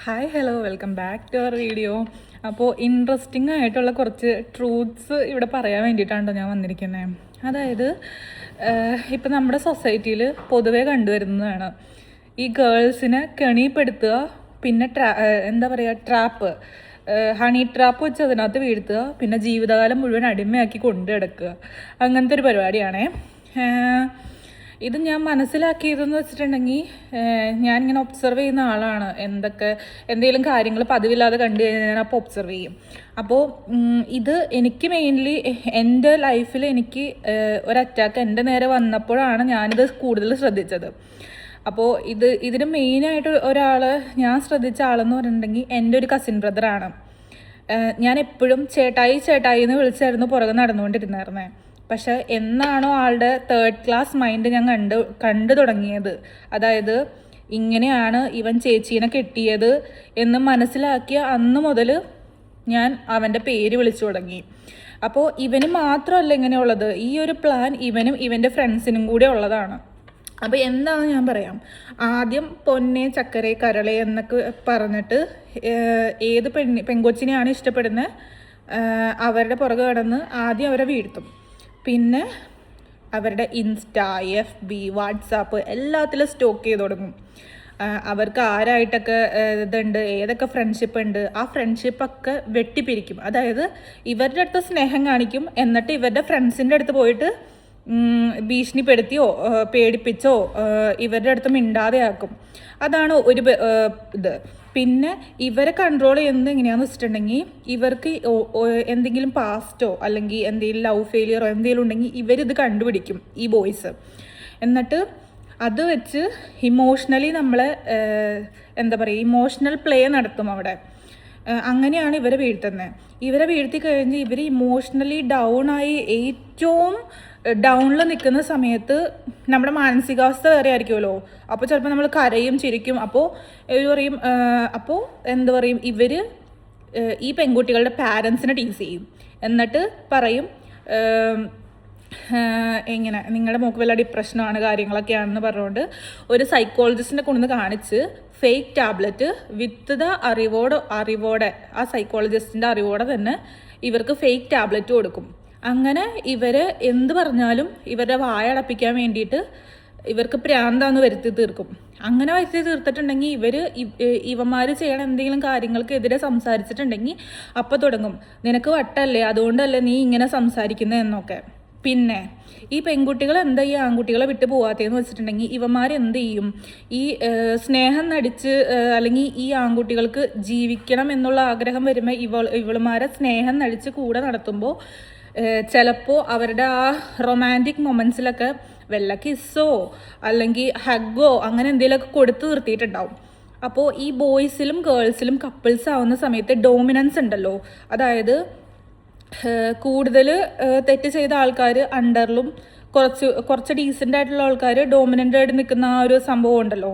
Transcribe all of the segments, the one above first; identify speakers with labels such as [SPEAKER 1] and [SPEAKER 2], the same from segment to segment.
[SPEAKER 1] Hi hello welcome back to our video. അപ്പോൾ interesting ആയിട്ടുള്ള കുറച്ച് ട്രൂത്ത്സ് ഇവിടെ പറയാൻ വേണ്ടിയിട്ടാണ് ഞാൻ വന്നിരിക്കുന്നത്. അതായത് ഇപ്പം നമ്മുടെ സൊസൈറ്റിയിൽ പൊതുവേ കണ്ടുവരുന്നതാണ് ഈ ഗേൾസിനെ കെണിപ്പെടുത്തുക, പിന്നെ എന്താ പറയുക, ട്രാപ്പ്, ഹണി ട്രാപ്പ് വെച്ച് അതിനകത്ത് വീഴ്ത്തുക, പിന്നെ ജീവിതകാലം മുഴുവൻ അടിമയാക്കി കൊണ്ടു കിടക്കുക. അങ്ങനത്തെ ഒരു പരിപാടിയാണേ. ഇത് ഞാൻ മനസ്സിലാക്കിയതെന്ന് വെച്ചിട്ടുണ്ടെങ്കിൽ, ഞാനിങ്ങനെ ഒബ്സർവ് ചെയ്യുന്ന ആളാണ്. എന്തെങ്കിലും കാര്യങ്ങൾ പതിവില്ലാതെ കണ്ടു കഴിഞ്ഞാൽ ഞാൻ അപ്പോൾ ഒബ്സർവ് ചെയ്യും. അപ്പോൾ ഇത് എനിക്ക് മെയിൻലി എൻ്റെ ലൈഫിൽ എനിക്ക് ഒരു അറ്റാക്ക് എൻ്റെ നേരെ വന്നപ്പോഴാണ് ഞാനിത് കൂടുതൽ ശ്രദ്ധിച്ചത്. അപ്പോൾ ഇതിന് മെയിനായിട്ട് ഒരാൾ ഞാൻ ശ്രദ്ധിച്ച ആളെന്ന് പറഞ്ഞിട്ടുണ്ടെങ്കിൽ എൻ്റെ ഒരു കസിൻ ബ്രദറാണ്. ഞാൻ എപ്പോഴും ചേട്ടായി എന്ന് വിളിച്ചായിരുന്നു പുറകെ നടന്നുകൊണ്ടിരുന്നായിരുന്നേ. പക്ഷെ എന്നാണോ ആളുടെ തേർഡ് ക്ലാസ് മൈൻഡ് ഞാൻ കണ്ടു തുടങ്ങിയത്, അതായത് ഇങ്ങനെയാണ് ഇവൻ ചേച്ചീനെ കെട്ടിയത് എന്ന് മനസ്സിലാക്കിയ അന്ന് മുതൽ ഞാൻ അവൻ്റെ പേര് വിളിച്ചു തുടങ്ങി. അപ്പോൾ ഇവന് മാത്രമല്ല ഇങ്ങനെയുള്ളത്, ഈ ഒരു പ്ലാൻ ഇവനും ഇവൻ്റെ ഫ്രണ്ട്സിനും കൂടെ ഉള്ളതാണ്. അപ്പോൾ എന്താണെന്ന് ഞാൻ പറയാം. ആദ്യം പൊന്നെ ചക്കരെ കരളെ എന്നൊക്കെ പറഞ്ഞിട്ട് ഏത് പെൺകൊച്ചിനെയാണ് ഇഷ്ടപ്പെടുന്നത് അവരുടെ പുറകെ കടന്ന് ആദ്യം അവരെ വീഴ്ത്തും. പിന്നെ അവരുടെ ഇൻസ്റ്റ, FB, വാട്സാപ്പ് എല്ലാത്തിലും സ്റ്റോക്ക് ചെയ്ത് തുടങ്ങും. അവർക്ക് ആരായിട്ടൊക്കെ ഇതുണ്ട്, ഏതൊക്കെ ഫ്രണ്ട്ഷിപ്പ് ഉണ്ട്, ആ ഫ്രണ്ട്ഷിപ്പൊക്കെ വെട്ടിപ്പിരിക്കും. അതായത് ഇവരുടെ അടുത്ത് സ്നേഹം കാണിക്കും, എന്നിട്ട് ഇവരുടെ ഫ്രണ്ട്സിൻ്റെ അടുത്ത് പോയിട്ട് ഭീഷണിപ്പെടുത്തിയോ പേടിപ്പിച്ചോ ഇവരുടെ അടുത്ത് മിണ്ടാതെയാക്കും. അതാണ് ഒരു ഇത്. പിന്നെ ഇവരെ കൺട്രോൾ ചെയ്യുന്നത് എങ്ങനെയാണെന്ന് വെച്ചിട്ടുണ്ടെങ്കിൽ, ഇവർക്ക് എന്തെങ്കിലും പാസ്റ്റോ അല്ലെങ്കിൽ എന്തെങ്കിലും ലവ് ഫെയിലിയറോ എന്തെങ്കിലും ഉണ്ടെങ്കിൽ ഇവരിത് കണ്ടുപിടിക്കും, ഈ ബോയ്സ്. എന്നിട്ട് അത് വെച്ച് ഇമോഷണലി നമ്മളെ എന്താ പറയുക, ഇമോഷണൽ പ്ലേ നടത്തും അവിടെ. അങ്ങനെയാണ് ഇവരെ വീഴ്ത്തുന്നത്. ഇവരെ വീഴ്ത്തി കഴിഞ്ഞ് ഇവർ ഇമോഷണലി ഡൗണായി ഏറ്റവും ഡൗണിൽ നിൽക്കുന്ന സമയത്ത് നമ്മുടെ മാനസികാവസ്ഥ വേറെ ആയിരിക്കുമല്ലോ. അപ്പോൾ ചിലപ്പോൾ നമ്മൾ കരയും ചിരിക്കും. അപ്പോൾ എന്താ പറയും, ഇവർ ഈ പെൺകുട്ടികളുടെ പാരൻസിനെ ടീസ് ചെയ്യും. എന്നിട്ട് പറയും എങ്ങനെ നിങ്ങളുടെ മോക്ക് വല്ല ഡിപ്രഷനാണ് കാര്യങ്ങളൊക്കെയാണെന്ന് പറഞ്ഞുകൊണ്ട് ഒരു സൈക്കോളജിസ്റ്റിനെ കൊണ്ടുവന്ന് കാണിച്ച് ഫേക്ക് ടാബ്ലറ്റ് വിത്ത് ദ അറിവോടെ ആ സൈക്കോളജിസ്റ്റിൻ്റെ അറിവോടെ തന്നെ ഇവർക്ക് ഫേക്ക് ടാബ്ലറ്റ് കൊടുക്കും. അങ്ങനെ ഇവർ എന്ത് പറഞ്ഞാലും ഇവരുടെ വായടപ്പിക്കാൻ വേണ്ടിയിട്ട് ഇവർക്ക് പ്രാന്താന്ന് വരുത്തി തീർക്കും. അങ്ങനെ വരുത്തി തീർത്തിട്ടുണ്ടെങ്കിൽ ഇവന്മാർ ചെയ്യണ എന്തെങ്കിലും കാര്യങ്ങൾക്കെതിരെ സംസാരിച്ചിട്ടുണ്ടെങ്കിൽ അപ്പോൾ തുടങ്ങും, നിനക്ക് വട്ടല്ലേ, അതുകൊണ്ടല്ലേ നീ ഇങ്ങനെ സംസാരിക്കുന്നത് എന്നൊക്കെ. പിന്നെ ഈ പെൺകുട്ടികൾ എന്താ ഈ ആൺകുട്ടികളെ വിട്ട് പോകാത്തതെന്ന് വെച്ചിട്ടുണ്ടെങ്കിൽ, ഇവന്മാർ എന്ത് ചെയ്യും, ഈ സ്നേഹം നടിച്ച് അല്ലെങ്കിൽ ഈ ആൺകുട്ടികൾക്ക് ജീവിക്കണം എന്നുള്ള ആഗ്രഹം വരുമ്പോൾ ഇവളുമാരെ സ്നേഹം നടിച്ച് കൂടെ നടത്തുമ്പോൾ ചിലപ്പോൾ അവരുടെ ആ റൊമാൻറ്റിക് മൊമെൻറ്റ്സിലൊക്കെ വല്ല കിസ്സോ അല്ലെങ്കിൽ ഹഗ്ഗോ അങ്ങനെ എന്തെങ്കിലുമൊക്കെ കൊടുത്ത് നിർത്തിയിട്ടുണ്ടാവും. അപ്പോൾ ഈ ബോയ്സിലും ഗേൾസിലും കപ്പിൾസ് ആവുന്ന സമയത്ത് ഡോമിനൻസ് ഉണ്ടല്ലോ, അതായത് കൂടുതൽ തെറ്റ് ചെയ്ത ആൾക്കാർ അണ്ടറിലും കുറച്ച് ഡീസൻ്റ് ആയിട്ടുള്ള ആൾക്കാർ ഡോമിനൻ്റ് ആയിട്ട് നിൽക്കുന്ന ആ ഒരു സംഭവം ഉണ്ടല്ലോ.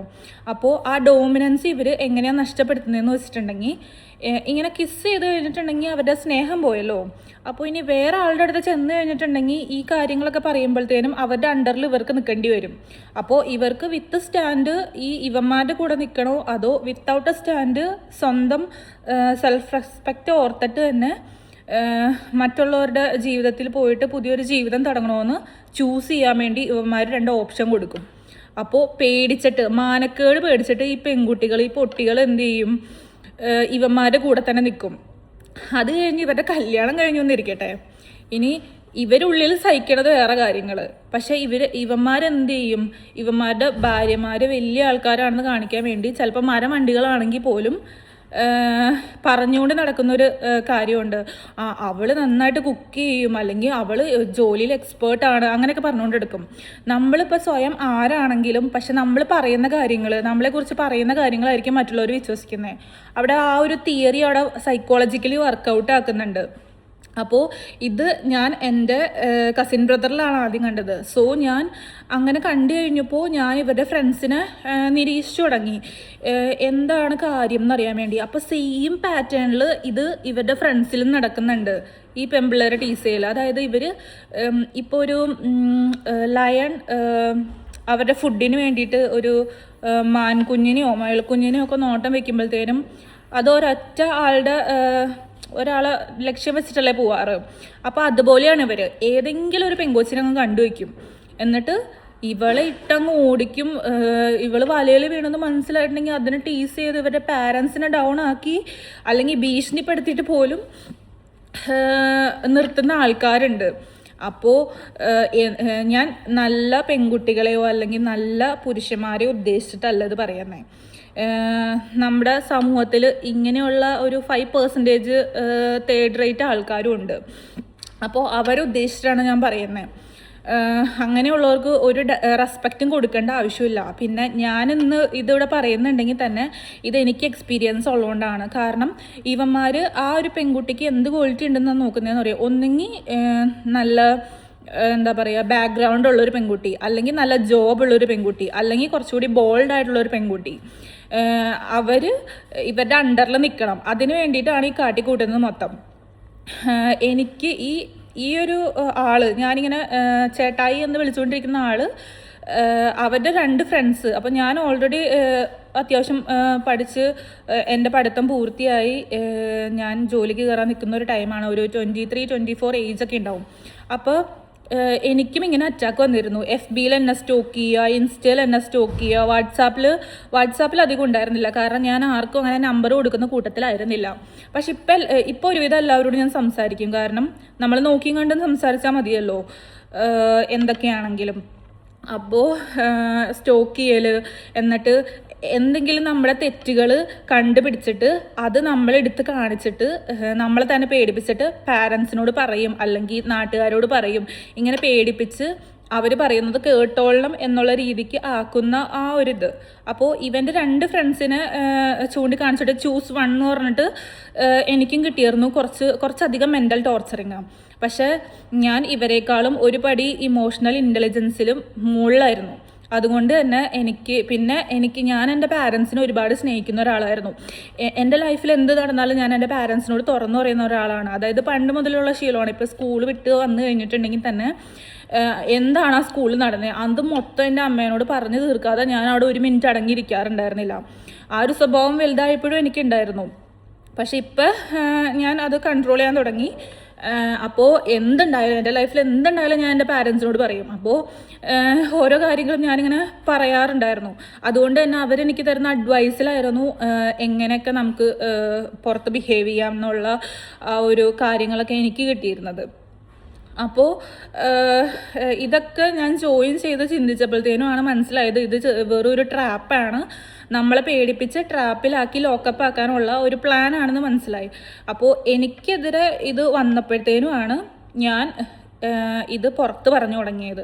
[SPEAKER 1] അപ്പോൾ ആ ഡോമിനൻസ് ഇവർ എങ്ങനെയാണ് നഷ്ടപ്പെടുത്തുന്നതെന്ന് വെച്ചിട്ടുണ്ടെങ്കിൽ, ഇങ്ങനെ കിസ് ചെയ്ത് കഴിഞ്ഞിട്ടുണ്ടെങ്കിൽ അവരുടെ സ്നേഹം പോയല്ലോ. അപ്പോൾ ഇനി വേറെ ആളുടെ അടുത്ത് ചെന്ന് കഴിഞ്ഞിട്ടുണ്ടെങ്കിൽ ഈ കാര്യങ്ങളൊക്കെ പറയുമ്പോഴത്തേനും അവരുടെ അണ്ടറിൽ ഇവർക്ക് നിൽക്കേണ്ടി വരും. അപ്പോൾ ഇവർക്ക് വിത്ത് സ്റ്റാൻഡ് ഈ ഇവന്മാരുടെ കൂടെ നിൽക്കണോ അതോ വിത്തൗട്ട് എ സ്റ്റാൻഡ് സ്വന്തം സെൽഫ് റെസ്പെക്റ്റ് ഓർത്തിട്ട് തന്നെ മറ്റുള്ളവരുടെ ജീവിതത്തിൽ പോയിട്ട് പുതിയൊരു ജീവിതം തുടങ്ങണമെന്ന് ചൂസ് ചെയ്യാൻ വേണ്ടി ഇവന്മാർ 2 ഓപ്ഷൻ കൊടുക്കും. അപ്പോൾ മാനക്കേട് പേടിച്ചിട്ട് ഈ പെൺകുട്ടികൾ, ഈ പൊട്ടികൾ എന്ത് ചെയ്യും, ഇവന്മാരുടെ കൂടെ തന്നെ നിൽക്കും. അത് കഴിഞ്ഞ് ഇവരുടെ കല്യാണം കഴിഞ്ഞൊന്നിരിക്കട്ടെ, ഇനി ഇവരുള്ളിൽ സഹിക്കണത് വേറെ കാര്യങ്ങൾ. പക്ഷേ ഇവന്മാരെന്ത് ചെയ്യും, ഇവന്മാരുടെ ഭാര്യമാർ വലിയ ആൾക്കാരാണെന്ന് കാണിക്കാൻ വേണ്ടി ചിലപ്പോൾ മരമണ്ടികളാണെങ്കിൽ പോലും പറഞ്ഞുകൊണ്ട് നടക്കുന്നൊരു കാര്യമുണ്ട്. അവൾ നന്നായിട്ട് കുക്ക് ചെയ്യും, അല്ലെങ്കിൽ അവൾ ജോലിയിൽ എക്സ്പേർട്ടാണ്, അങ്ങനെയൊക്കെ പറഞ്ഞുകൊണ്ടെടുക്കും. നമ്മളിപ്പോൾ സ്വയം ആരാണെങ്കിലും പക്ഷെ നമ്മൾ പറയുന്ന കാര്യങ്ങൾ, നമ്മളെക്കുറിച്ച് പറയുന്ന കാര്യങ്ങളായിരിക്കും മറ്റുള്ളവർ വിശ്വസിക്കുന്നത്. അവിടെ ആ ഒരു തിയറി അവിടെ സൈക്കോളജിക്കലി വർക്കൗട്ട് ആക്കുന്നുണ്ട്. അപ്പോൾ ഇത് ഞാൻ എൻ്റെ കസിൻ ബ്രദറിലാണ് ആദ്യം കണ്ടത്. സോ ഞാൻ അങ്ങനെ കണ്ടു കഴിഞ്ഞപ്പോൾ ഞാൻ ഇവരുടെ ഫ്രണ്ട്സിനെ നിരീക്ഷിച്ചു തുടങ്ങി, എന്താണ് കാര്യം എന്നറിയാൻ വേണ്ടി. അപ്പോൾ സെയിം പാറ്റേണിൽ ഇത് ഇവരുടെ ഫ്രണ്ട്സിലും നടക്കുന്നുണ്ട്, ഈ പെൺപിള്ളേരെ ടീസ് ചെയ്യൽ. അതായത് ഇവർ ഇപ്പോൾ ഒരു ലയൺ അവരുടെ ഫുഡിന് വേണ്ടിയിട്ട് ഒരു മാൻകുഞ്ഞിനെയോ മയിൽക്കുഞ്ഞിനെയോ ഒക്കെ നോട്ടം വെക്കുമ്പോഴത്തേനും അത് ഒരാളെ ലക്ഷ്യം വെച്ചിട്ടല്ലേ പോവാറ്. അപ്പോൾ അതുപോലെയാണ് ഇവർ ഏതെങ്കിലും ഒരു പെങ്കൊച്ചിനങ്ങ് കണ്ടുവയ്ക്കും, എന്നിട്ട് ഇവളെ ഇട്ടങ്ങ് ഓടിക്കും. ഇവള് വലയിൽ വീണെന്ന് മനസ്സിലായിട്ടുണ്ടെങ്കിൽ അതിനെ ടീസ് ചെയ്ത് ഇവരുടെ പാരൻസിനെ ഡൗൺ ആക്കി അല്ലെങ്കിൽ ഭീഷണിപ്പെടുത്തിയിട്ട് പോലും നിർത്തുന്ന ആൾക്കാരുണ്ട്. അപ്പോൾ ഞാൻ നല്ല പെൺകുട്ടികളെയോ അല്ലെങ്കിൽ നല്ല പുരുഷന്മാരെയോ ഉദ്ദേശിച്ചിട്ടല്ല ഇത് പറയുന്നത്. നമ്മുടെ സമൂഹത്തിൽ ഇങ്ങനെയുള്ള ഒരു 5% തേർഡ് റേറ്റ് ആൾക്കാരും ഉണ്ട്. അപ്പോൾ അവരുദ്ദേശിച്ചിട്ടാണ് ഞാൻ പറയുന്നത്. അങ്ങനെയുള്ളവർക്ക് ഒരു റെസ്പെക്റ്റും കൊടുക്കേണ്ട ആവശ്യമില്ല. പിന്നെ ഞാനിന്ന് ഇതിവിടെ പറയുന്നുണ്ടെങ്കിൽ തന്നെ ഇതെനിക്ക് എക്സ്പീരിയൻസ് ഉള്ളതുകൊണ്ടാണ്. കാരണം ഇവന്മാർ ആ ഒരു പെൺകുട്ടിക്ക് എന്ത് ക്വാളിറ്റി ഉണ്ടെന്ന് നോക്കുന്നതെന്ന് പറയാം. ഒന്നെങ്കിൽ നല്ല എന്താ പറയുക ബാക്ക്ഗ്രൗണ്ട് ഉള്ളൊരു പെൺകുട്ടി, അല്ലെങ്കിൽ നല്ല ജോബ് ഉള്ളൊരു പെൺകുട്ടി, അല്ലെങ്കിൽ കുറച്ചുകൂടി ബോൾഡ് ആയിട്ടുള്ളൊരു പെൺകുട്ടി. ഇവരുടെ അണ്ടറിൽ നിൽക്കണം. അതിന് വേണ്ടിയിട്ടാണ് ഈ കാട്ടിക്കൂട്ടുന്നത് മൊത്തം. എനിക്ക് ഈ ഒരു ആള് ഞാനിങ്ങനെ ചേട്ടായി എന്ന് വിളിച്ചുകൊണ്ടിരിക്കുന്ന ആള് അവരുടെ 2 ഫ്രണ്ട്സ്. അപ്പം ഞാൻ ഓൾറെഡി അത്യാവശ്യം പഠിച്ച് എൻ്റെ പഠിത്തം പൂർത്തിയായി ഞാൻ ജോലിക്ക് കയറാൻ നിൽക്കുന്ന ഒരു ടൈമാണ്. ഒരു 23-24 ഏജൊക്കെ ഉണ്ടാവും. അപ്പോൾ എനിക്കും ഇങ്ങനെ അറ്റാക്ക് വന്നിരുന്നു. FBയിൽ എന്നെ സ്റ്റോക്ക് ചെയ്യുക, ഇൻസ്റ്റയിൽ എന്നെ സ്റ്റോക്ക് ചെയ്യുക. വാട്സാപ്പിൽ അധികം ഉണ്ടായിരുന്നില്ല, കാരണം ഞാൻ ആർക്കും അങ്ങനെ നമ്പർ കൊടുക്കുന്ന കൂട്ടത്തിലായിരുന്നില്ല. പക്ഷെ ഇപ്പോൾ ഒരുവിധം എല്ലാവരോടും ഞാൻ സംസാരിക്കും. കാരണം നമ്മൾ നോക്കിയും കണ്ടും സംസാരിച്ചാൽ മതിയല്ലോ എന്തൊക്കെയാണെങ്കിലും. അപ്പോൾ സ്റ്റോക്ക് ചെയ്യൽ, എന്നിട്ട് എന്തെങ്കിലും നമ്മുടെ തെറ്റുകൾ കണ്ടുപിടിച്ചിട്ട് അത് നമ്മളെടുത്ത് കാണിച്ചിട്ട് നമ്മളെ തന്നെ പേടിപ്പിച്ചിട്ട് പാരൻസിനോട് പറയും, അല്ലെങ്കിൽ നാട്ടുകാരോട് പറയും. ഇങ്ങനെ പേടിപ്പിച്ച് അവർ പറയുന്നത് കേട്ടോളണം എന്നുള്ള രീതിക്ക് ആക്കുന്ന ആ ഒരിത്. അപ്പോൾ ഇവൻ്റെ 2 ഫ്രണ്ട്സിനെ ചൂണ്ടിക്കാണിച്ചിട്ട് ചൂസ് 1 എന്ന് പറഞ്ഞിട്ട് എനിക്കും കിട്ടിയിരുന്നു കുറച്ചധികം മെൻ്റൽ ടോർച്ചറിങ്ങാണ്. പക്ഷേ ഞാൻ ഇവരെക്കാളും ഒരു പടി ഇമോഷണൽ ഇൻ്റലിജൻസിലും മുകളിലായിരുന്നു. അതുകൊണ്ട് തന്നെ ഞാൻ എൻ്റെ പാരൻസിനെ ഒരുപാട് സ്നേഹിക്കുന്ന ഒരാളായിരുന്നു. എൻ്റെ ലൈഫിൽ എന്ത് നടന്നാലും ഞാൻ എൻ്റെ പാരൻസിനോട് തുറന്നു പറയുന്ന ഒരാളാണ്. അതായത് പണ്ട് മുതലുള്ള ശീലമാണ്. ഇപ്പോൾ സ്കൂൾ വിട്ട് വന്നു കഴിഞ്ഞിട്ടുണ്ടെങ്കിൽ തന്നെ എന്താണ് ആ സ്കൂളിൽ നടന്നത് അത് മൊത്തം എൻ്റെ അമ്മേനോട് പറഞ്ഞു തീർക്കാതെ ഞാൻ അവിടെ 1 മിനിറ്റ് അടങ്ങിയിരിക്കാറുണ്ടായിരുന്നില്ല. ആ ഒരു സ്വഭാവം വലുതായപ്പോഴും എനിക്കുണ്ടായിരുന്നു. പക്ഷെ ഇപ്പം ഞാൻ അത് കൺട്രോൾ ചെയ്യാൻ തുടങ്ങി. അപ്പോൾ എന്തുണ്ടായാലും എൻ്റെ ലൈഫിൽ എന്തുണ്ടായാലും ഞാൻ എൻ്റെ പാരൻസിനോട് പറയും. അപ്പോൾ ഓരോ കാര്യങ്ങളും ഞാനിങ്ങനെ പറയാറുണ്ടായിരുന്നു. അതുകൊണ്ട് തന്നെ അവരെനിക്ക് തരുന്ന അഡ്വൈസിലായിരുന്നു എങ്ങനെയൊക്കെ നമുക്ക് പുറത്ത് ബിഹേവ് ചെയ്യാം എന്നുള്ള ആ ഒരു കാര്യങ്ങളൊക്കെ എനിക്ക് കിട്ടിയിരുന്നത്. അപ്പോൾ ഇതൊക്കെ ഞാൻ ജോയിൻ ചെയ്ത് ചിന്തിച്ചപ്പോഴത്തേനുമാണ് മനസ്സിലായത് ഇത് വെറൊരു ട്രാപ്പാണ്. നമ്മളെ പേടിപ്പിച്ച് ട്രാപ്പിലാക്കി ലോക്കപ്പ് ആക്കാനുള്ള ഒരു പ്ലാനാണെന്ന് മനസ്സിലായി. അപ്പോൾ എനിക്കെതിരെ ഇത് വന്നപ്പോഴത്തേനുമാണ് ഞാൻ ഇത് പുറത്ത് പറഞ്ഞു തുടങ്ങിയത്.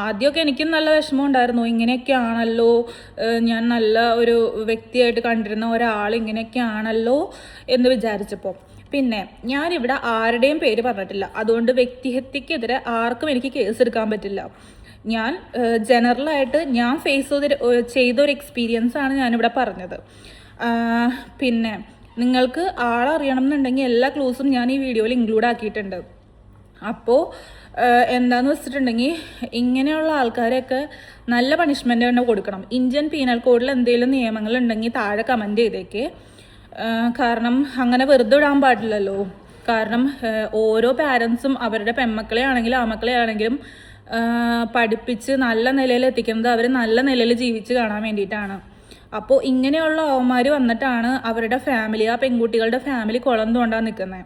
[SPEAKER 1] ആദ്യമൊക്കെ എനിക്കും നല്ല വിഷമം ഉണ്ടായിരുന്നു. ഇങ്ങനെയൊക്കെ ആണല്ലോ, ഞാൻ നല്ല ഒരു വ്യക്തിയായിട്ട് കണ്ടിരുന്ന ഒരാൾ ഇങ്ങനെയൊക്കെ ആണല്ലോ എന്ന് വിചാരിച്ചപ്പോൾ. പിന്നെ ഞാനിവിടെ ആരുടെയും പേര് പറഞ്ഞിട്ടില്ല. അതുകൊണ്ട് വ്യക്തിഹത്യക്കെതിരെ ആർക്കും എനിക്ക് കേസ് എടുക്കാൻ പറ്റില്ല. ഞാൻ ജനറലായിട്ട് ഞാൻ ഫേസ് ചെയ്തൊരു എക്സ്പീരിയൻസാണ് ഞാനിവിടെ പറഞ്ഞത്. പിന്നെ നിങ്ങൾക്ക് ആളറിയണം എന്നുണ്ടെങ്കിൽ എല്ലാ ക്ലൂസും ഞാൻ ഈ വീഡിയോയിൽ ഇൻക്ലൂഡ് ആക്കിയിട്ടുണ്ട്. അപ്പോൾ എന്താണെന്ന് വെച്ചിട്ടുണ്ടെങ്കിൽ ഇങ്ങനെയുള്ള ആൾക്കാരെയൊക്കെ നല്ല പണിഷ്മെൻ്റ് തന്നെ കൊടുക്കണം. ഇന്ത്യൻ പീനൽ കോഡിൽ എന്തെങ്കിലും നിയമങ്ങളുണ്ടെങ്കിൽ താഴെ കമൻറ്റ് ചെയ്തേക്ക്. കാരണം അങ്ങനെ വെറുതെ ഇടാൻ പാടില്ലല്ലോ. കാരണം ഓരോ പാരൻസും അവരുടെ പെൺമക്കളെ ആണെങ്കിലും ആമക്കളെ ആണെങ്കിലും പഠിപ്പിച്ച് നല്ല നിലയിൽ എത്തിക്കുന്നത് അവർ നല്ല നിലയിൽ ജീവിച്ച് കാണാൻ വേണ്ടിയിട്ടാണ്. അപ്പോൾ ഇങ്ങനെയുള്ള അവന്മാർ വന്നിട്ടാണ് അവരുടെ ഫാമിലി, ആ പെൺകുട്ടികളുടെ ഫാമിലി കുളം തോണ്ടാൻ നിൽക്കുന്നത്.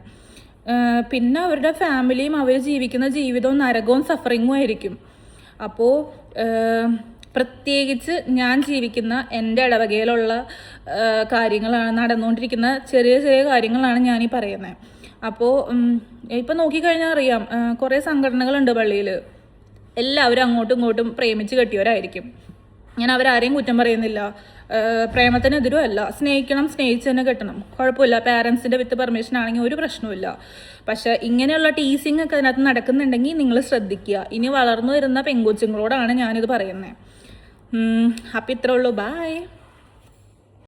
[SPEAKER 1] പിന്നെ അവരുടെ ഫാമിലിയും അവർ ജീവിക്കുന്ന ജീവിതവും നരകവും സഫറിങ്ങും ആയിരിക്കും. അപ്പോൾ പ്രത്യേകിച്ച് ഞാൻ ജീവിക്കുന്ന എൻ്റെ ഇടവകയിലുള്ള കാര്യങ്ങളാണ് നടന്നുകൊണ്ടിരിക്കുന്ന ചെറിയ ചെറിയ കാര്യങ്ങളാണ് ഞാനീ പറയുന്നത്. അപ്പോൾ ഇപ്പം നോക്കിക്കഴിഞ്ഞാൽ അറിയാം, കുറേ സംഘടനകളുണ്ട് പള്ളിയിൽ. എല്ലാവരും അങ്ങോട്ടും ഇങ്ങോട്ടും പ്രേമിച്ച് കെട്ടിയവരായിരിക്കും. ഞാൻ അവരാരെയും കുറ്റം പറയുന്നില്ല, പ്രേമത്തിനെതിരും അല്ല. സ്നേഹിക്കണം, സ്നേഹിച്ച് തന്നെ കെട്ടണം, കുഴപ്പമില്ല. പാരൻസിൻ്റെ വിത്ത് പെർമിഷൻ ആണെങ്കിൽ ഒരു പ്രശ്നവുമില്ല. പക്ഷേ ഇങ്ങനെയുള്ള ടീസിങ് ഒക്കെ അതിനകത്ത് നടക്കുന്നുണ്ടെങ്കിൽ നിങ്ങൾ ശ്രദ്ധിക്കുക. ഇനി വളർന്നു വരുന്ന പെൺകൊച്ചുങ്ങളോടാണ് ഞാനിത് പറയുന്നത്. അപ്പം ഇത്രേ ഉള്ളൂ. ബായ്.